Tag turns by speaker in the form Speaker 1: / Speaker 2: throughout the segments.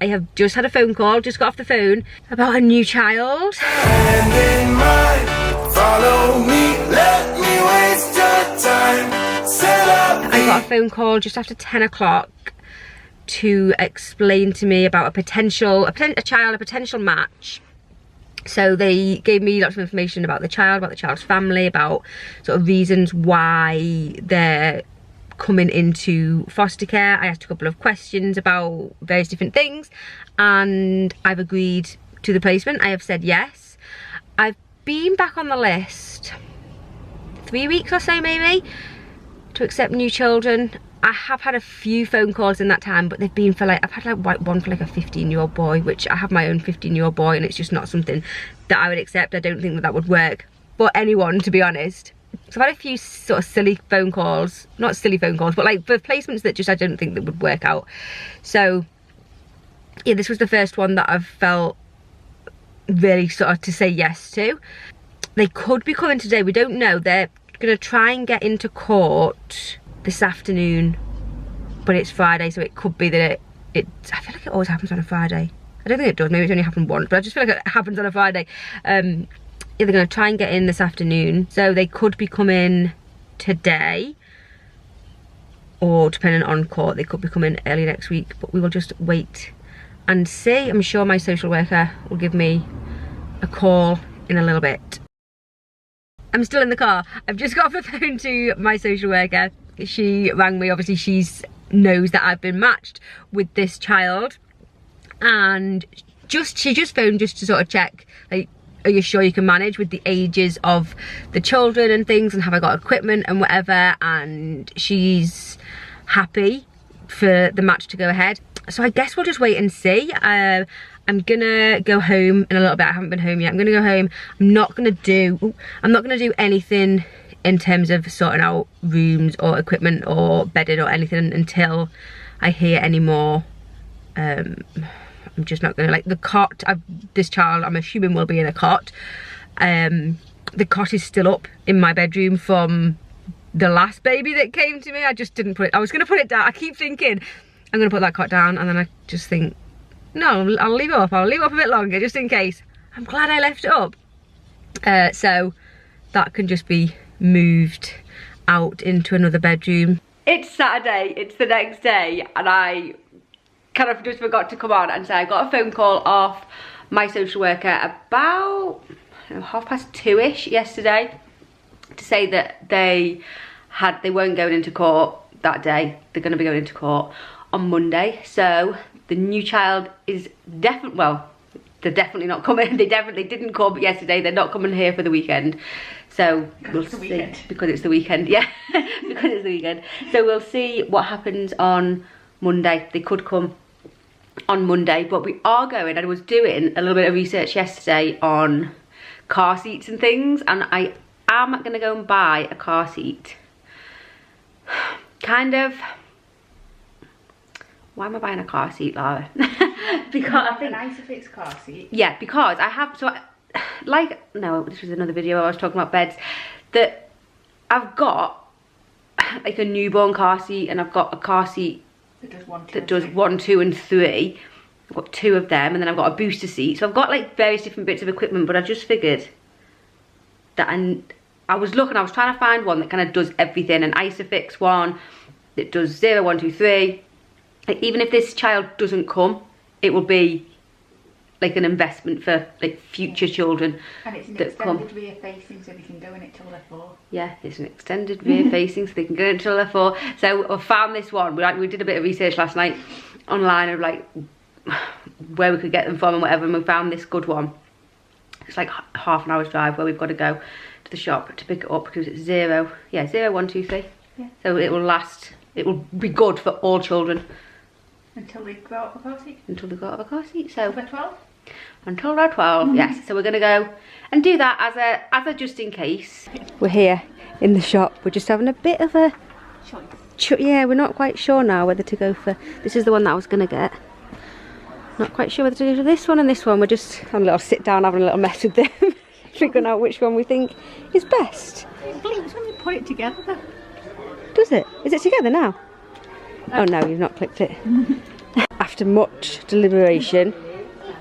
Speaker 1: I have just had a phone call, just got off the phone, about a new child.
Speaker 2: Hand in mine, follow me, let me waste your time. Set up.
Speaker 1: I got a phone call just after 10 o'clock to explain to me about a potential match. So they gave me lots of information about the child's family, about sort of reasons why they're coming into foster care. I asked a couple of questions about various different things, and I've agreed to the placement. I have said yes. I've been back on the list 3 weeks or so maybe to accept new children. I have had a few phone calls in that time, but they've been for like, I've had like one for like a 15-year-old boy, which I have my own 15-year-old boy, and it's just not something that I would accept. I don't think that that would work for anyone, to be honest. So I've had a few sort of silly phone calls, not silly phone calls, but like for placements that just I don't think that would work out. So yeah, this was the first one that I've felt really sort of to say yes to. They could be coming today, we don't know. They're gonna try and get into court this afternoon, but it's Friday, so it could be that I feel like it always happens on a Friday. I don't think it does, maybe it's only happened once, but I just feel like it happens on a Friday. Yeah, they're gonna try and get in this afternoon, so they could be coming today, or depending on court, they could be coming early next week, but we will just wait and see. I'm sure my social worker will give me a call in a little bit. I'm still in the car. I've just got off the phone to my social worker. She rang me, obviously she knows that I've been matched with this child, and she just phoned just to sort of check, like, are you sure you can manage with the ages of the children and things, and have I got equipment and whatever, and she's happy for the match to go ahead. So I guess we'll just wait and see. I'm gonna go home in a little bit. I haven't been home yet. I'm gonna go home. I'm not gonna do anything in terms of sorting out rooms or equipment or bedding or anything until I hear any more. I'm just not gonna, like, the cot, this child I'm assuming will be in a cot. The cot is still up in my bedroom from the last baby that came to me. I just didn't put it, I was gonna put it down. I keep thinking I'm gonna put that cot down, and then I just think, no, I'll leave it up. I'll leave it up a bit longer just in case. I'm glad I left it up. So that can just be moved out into another bedroom. It's Saturday, it's the next day, and I kind of just forgot to come on and say I got a phone call off my social worker about 2:30ish yesterday to say that they weren't going into court that day. They're going to be going into court on Monday. So the new child is they're definitely not coming. They definitely didn't come yesterday. They're not coming here for the weekend. So we'll see, because it's the weekend. Yeah, because it's the weekend. So we'll see what happens on Monday. They could come on Monday, but we are going. I was doing a little bit of research yesterday on car seats and things, and I am going to go and buy a car seat. Kind of. Why am I buying a car seat, Lara? Because I think
Speaker 3: an Isofix car seat.
Speaker 1: Yeah, because I have, so no, this was another video where I was talking about beds, that I've got like a newborn car seat, and I've got a car seat that does 1, 2 and 3. I've got 2 of them, and then I've got a booster seat. So I've got like various different bits of equipment, but I just figured that I was trying to find one that kind of does everything, an Isofix one that does 0, 1, 2, 3. Like, even if this child doesn't come, it will be like an investment for like future children.
Speaker 3: And it's an extended rear facing, so they can go in it till they're 4.
Speaker 1: Yeah, it's an extended rear facing, so they can go in till they're 4. So I found this one. We did a bit of research last night online of like where we could get them from and whatever, and we found this good one. It's like half an hour's drive where we've got to go to the shop to pick it up, because it's 0, 1, 2, 3. Yeah. So it will last. It will be good for all children.
Speaker 3: Until they go out of a car seat?
Speaker 1: Until they go out of a car seat, so...
Speaker 3: Until they're 12?
Speaker 1: Until they're 12, yes. So we're going to go and do that as a just in case. We're here in the shop. We're just having a bit of a... choice. Yeah, we're not quite sure now whether to go for... This is the one that I was going to get. Not quite sure whether to go for this one and this one. We're just having a little sit down, having a little mess with them. Figuring out which one we think is best.
Speaker 3: It blinks when you put it together though. Does
Speaker 1: it? Is it together now? Oh no, you've not clicked it. after much deliberation,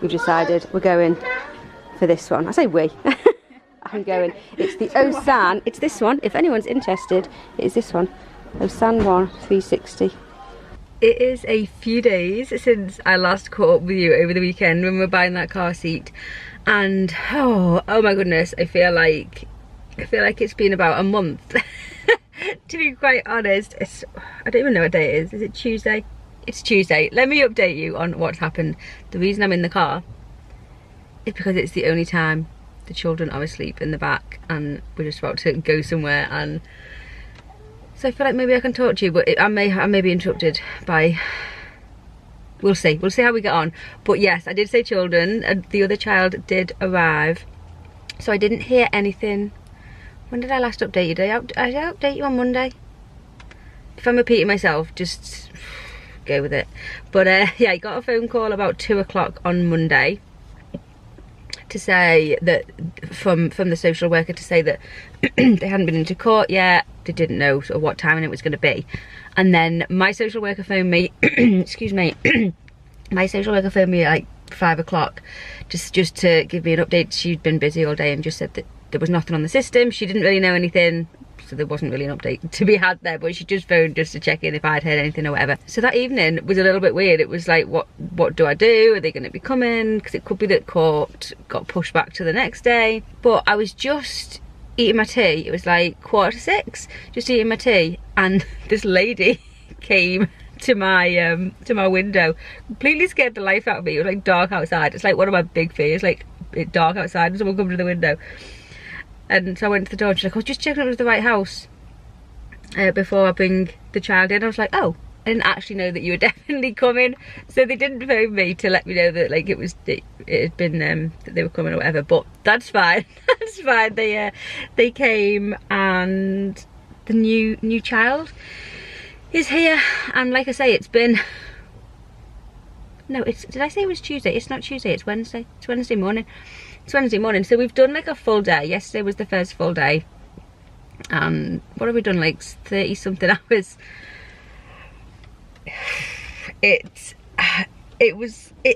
Speaker 1: we've decided we're going for this one. I say we. I'm going. It's the Osan. It's this one. If anyone's interested, it is this one. Osan 1 360. It is a few days since I last caught up with you over the weekend when we were buying that car seat, and oh my goodness, I feel like it's been about a month. To be quite honest, I don't even know what day it is. Is it Tuesday? It's Tuesday. Let me update you on what's happened. The reason I'm in the car is because it's the only time the children are asleep in the back and we're just about to go somewhere, and so I feel like maybe I can talk to you, but I may be interrupted by, we'll see how we get on. But yes, I did say children, and the other child did arrive, so I didn't hear anything. When did I last update you? Did I update you on Monday? If I'm repeating myself, just go with it. But yeah, I got a phone call about 2 o'clock on Monday to say that, from the social worker, to say that they hadn't been into court yet. They didn't know sort of what time it was going to be. And then my social worker phoned me, excuse me, my social worker phoned me at like 5 o'clock just to give me an update. She'd been busy all day and just said that there was nothing on the system. She didn't really know anything, so there wasn't really an update to be had there, but she just phoned just to check in if I'd heard anything or whatever. So that evening was a little bit weird. It was like, what do I do? Are they going to be coming? Because it could be that court got pushed back to the next day. But I was just eating my tea. It was like 5:45, just eating my tea, and this lady came to my window, completely scared the life out of me. It was like dark outside. It's like one of my big fears, like it's dark outside and someone comes to the window. And so I went to the door and she's like, I was just checking it was the right house before I bring the child in. I was like, oh, I didn't actually know that you were definitely coming. So they didn't phone me to let me know that like it had been that they were coming or whatever. But that's fine. That's fine. They came, and the new child is here. And like I say, it's been, no, did I say it was Tuesday? It's not Tuesday, it's Wednesday. It's Wednesday morning. It's Wednesday morning. So we've done like a full day. Yesterday was the first full day. And what have we done, like 30 something hours? It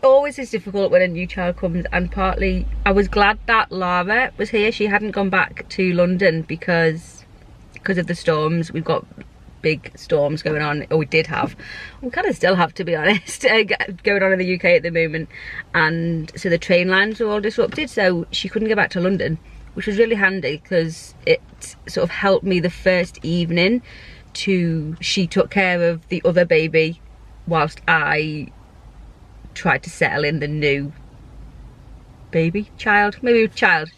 Speaker 1: always is difficult when a new child comes, and partly I was glad that Lara was here. She hadn't gone back to London because of the storms. We've got big storms going on, or we did have, we kind of still have, to be honest, going on in the UK at the moment, and so the train lines were all disrupted, so she couldn't go back to London, which was really handy because it sort of helped me the first evening. She took care of the other baby whilst I tried to settle in the new baby, child, maybe child,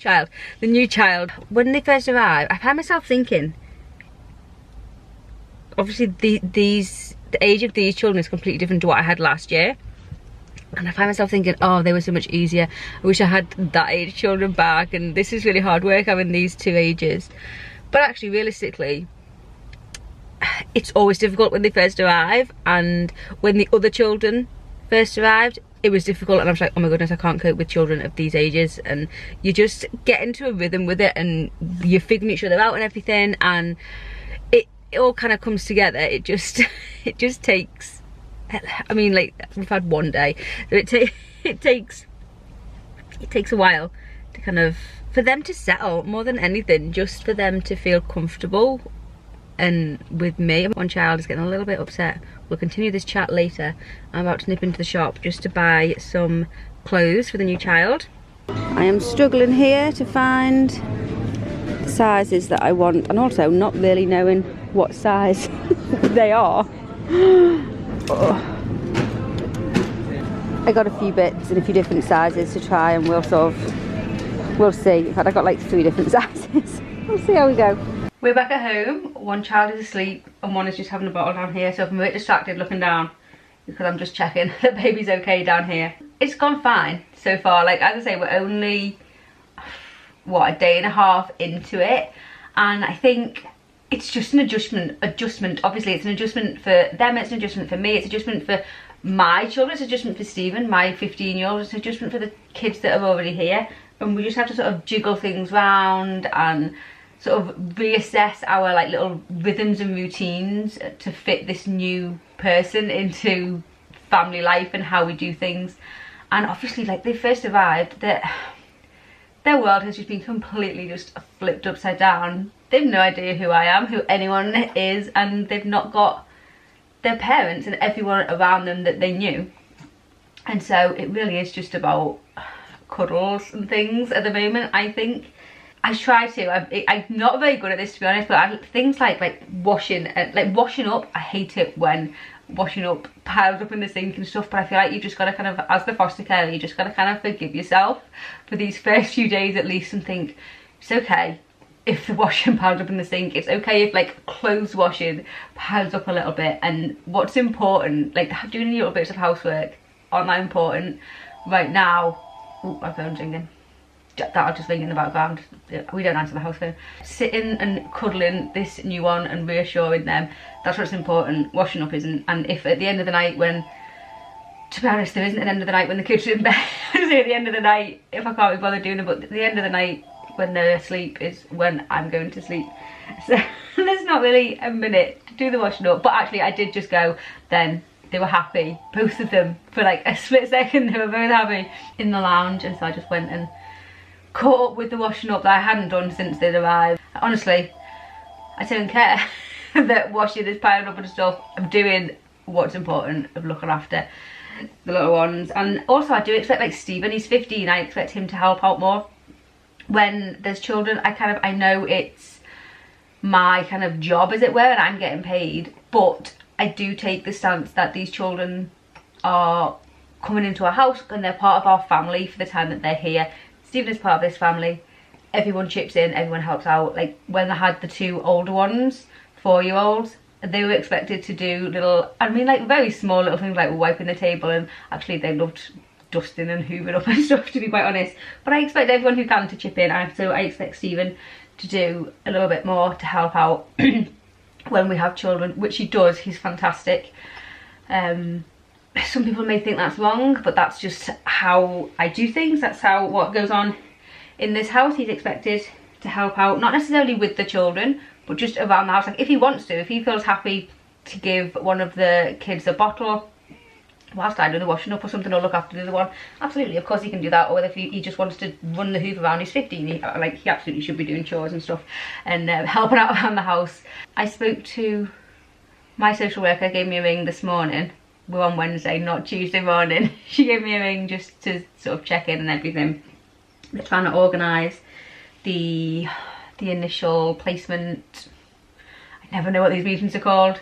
Speaker 1: the new child. When they first arrived, I found myself thinking, obviously the age of these children is completely different to what I had last year. And I find myself thinking, oh, they were so much easier. I wish I had that age children back, and this is really hard work having these two ages. But actually, realistically, it's always difficult when they first arrive, and when the other children first arrived, it was difficult, and I was like, oh my goodness, I can't cope with children of these ages. And you just get into a rhythm with it, and you're figuring each other out and everything, and it all kind of comes together. It just takes, I mean, like, we've had one day, so it takes a while to kind of, for them to settle, more than anything, just for them to feel comfortable. And with me, one child is getting a little bit upset. We'll continue this chat later. I'm about to nip into the shop just to buy some clothes for the new child. I am struggling here to find sizes that I want, and also not really knowing what size they are. Oh. I got a few bits in a few different sizes to try, and we'll see. In fact, I got like 3 different sizes. We'll see how we go. We're back at home. One child is asleep and one is just having a bottle down here, so I'm a bit distracted looking down because I'm just checking that baby's okay down here. It's gone fine so far. Like, as I say, we're only, what, a day and a half into it, and I think it's just an adjustment. Obviously, it's an adjustment for them, it's an adjustment for me, it's an adjustment for my children, it's an adjustment for Stephen, my 15-year-old, it's an adjustment for the kids that are already here, and we just have to sort of jiggle things round and sort of reassess our like little rhythms and routines to fit this new person into family life and how we do things. And obviously, like, they first arrived, their world has just been completely just flipped upside down. They've no idea who I am, who anyone is, and they've not got their parents and everyone around them that they knew. And so it really is just about cuddles and things at the moment, I think. I try to, I'm not very good at this, to be honest, but things like washing up, I hate it when washing up piles up in the sink and stuff, but I feel like you've just got to kind of, as the foster carer, you just got to kind of forgive yourself for these first few days at least and think, it's okay if the washing piles up in the sink, it's okay if like clothes washing piles up a little bit, and what's important, like doing little bits of housework, aren't that important right now? Oh, my phone's ringing. That'll just ring in the background. We don't answer the house phone. Sitting and cuddling this new one and reassuring them, that's what's important. Washing up isn't. And if at the end of the night when, to be honest, there isn't an end of the night when the kids are in bed. At the end of the night, if I can't be bothered doing it, but at the end of the night when they're asleep is when I'm going to sleep. So there's not really a minute to do the washing up. But actually I did just go then. They were happy, both of them, for like a split second. They were very happy in the lounge, and so I just went and caught up with the washing up that I hadn't done since they'd arrived. Honestly, I don't care that washing is piling up and stuff. I'm doing what's important, of looking after the little ones. And also I do expect, like Stephen, he's 15, I expect him to help out more. When there's children, I know it's my kind of job, as it were, and I'm getting paid, but I do take the stance that these children are coming into our house and they're part of our family for the time that they're here. Stephen is part of this family. Everyone chips in, everyone helps out. Like when I had the two older ones, 4-year-olds, they were expected to do little, I mean like very small little things like wiping the table, and actually they loved dusting and hoovering up and stuff, to be quite honest. But I expect everyone who can to chip in, and so I expect Stephen to do a little bit more to help out when we have children, which he does. He's fantastic. Some people may think that's wrong, but that's just how I do things. That's what goes on in this house. He's expected to help out, not necessarily with the children, but just around the house. Like if he wants to, if he feels happy to give one of the kids a bottle whilst I do the washing up or something, or look after the other one, absolutely, of course he can do that. Or if he just wants to run the hoof around, he's 15, he absolutely should be doing chores and stuff and helping out around the house. I spoke to my social worker, gave me a ring this morning. We're on Wednesday, not Tuesday morning. She gave me a ring just to sort of check in and everything. We're trying to organise the initial placement. I never know what these meetings are called.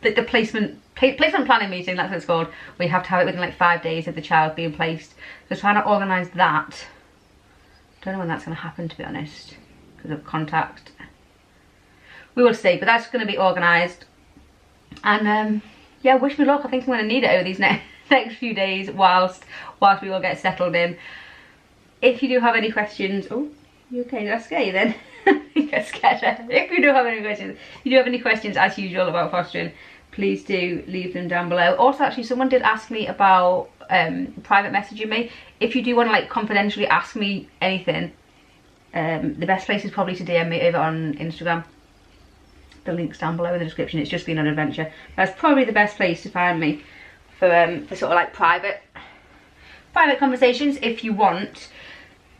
Speaker 1: The placement planning meeting, that's what it's called. We have to have it within like 5 days of the child being placed. So trying to organise that. Don't know when that's going to happen, to be honest, because of contact. We will see, but that's going to be organised. And yeah, wish me luck. I think I'm going to need it over these next few days whilst we all get settled in. If you do have any questions, oh, you okay? Did I scare you then? You get scared. If you do have any questions, as usual, about fostering, please do leave them down below. Also, actually, someone did ask me about private messaging me. If you do want to like confidentially ask me anything, the best place is probably to DM me over on Instagram. The link's down below in the description. It's just been an adventure. That's probably the best place to find me for sort of like private conversations. If you want,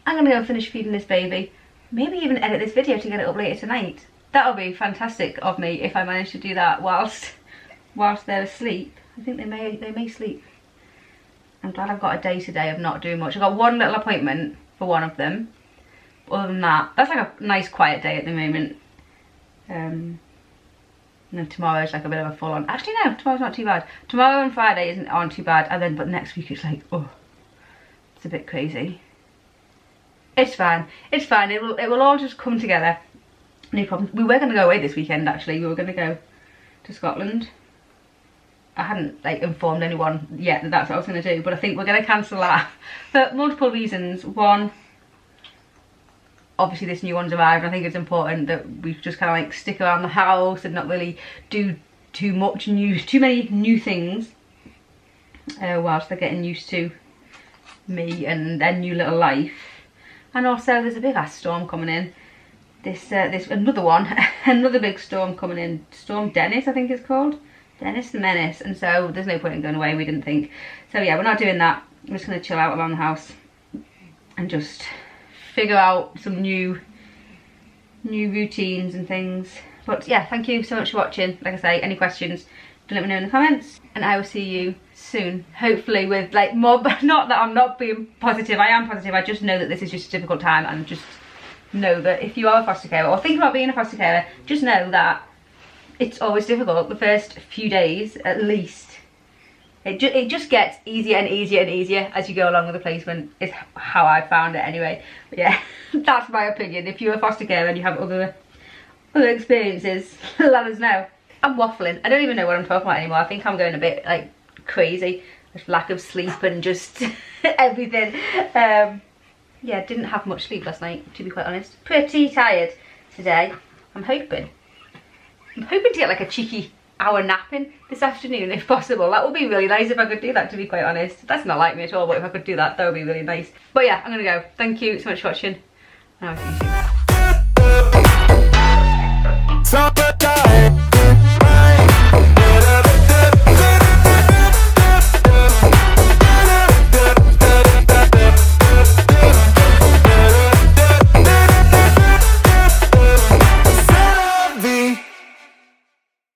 Speaker 1: I'm gonna go finish feeding this baby. Maybe even edit this video to get it up later tonight. That'll be fantastic of me if I manage to do that whilst they're asleep. I think they may sleep. I'm glad I've got a day today of not doing much. I've got one little appointment for one of them. Other than that, that's like a nice quiet day at the moment. And then tomorrow's like a bit of a full on. Actually no, tomorrow's not too bad. Tomorrow and Friday aren't too bad, and then but next week it's like, oh, it's a bit crazy. It's fine. It's fine. It will all just come together. No problem. We were gonna go away this weekend actually. We were gonna go to Scotland. I hadn't like informed anyone yet that that's what I was gonna do, but I think we're gonna cancel that for multiple reasons. One, obviously this new one's arrived. I think it's important that we just kind of like stick around the house and not really do too many new things whilst they're getting used to me and their new little life. And also there's a big ass storm coming in. This another one, another big storm coming in. Storm Dennis, I think it's called. Dennis the Menace, and so there's no point in going away, we didn't think. So yeah, we're not doing that. I'm just going to chill out around the house and just figure out some new routines and things. But yeah, thank you so much for watching. Like I say, any questions, do let me know in the comments, and I will see you soon, hopefully with like more. Not that I'm not being positive, I am positive. I just know that this is just a difficult time, and just know that if you are a foster carer or think about being a foster carer, just know that it's always difficult. The first few days at least, it just gets easier and easier and easier as you go along with the placement, is how I found it anyway. But yeah, that's my opinion. If you're a foster carer and you have other experiences, let us know. I'm waffling, I don't even know what I'm talking about anymore. I think I'm going a bit like crazy, just lack of sleep and just everything. Yeah, didn't have much sleep last night, to be quite honest. Pretty tired today. I'm hoping to get like a cheeky hour nap in this afternoon if possible. That would be really nice if I could do that, to be quite honest. That's not like me at all, but if I could do that, that would be really nice. But yeah, I'm gonna go. Thank you so much for watching, and I'll see you soon.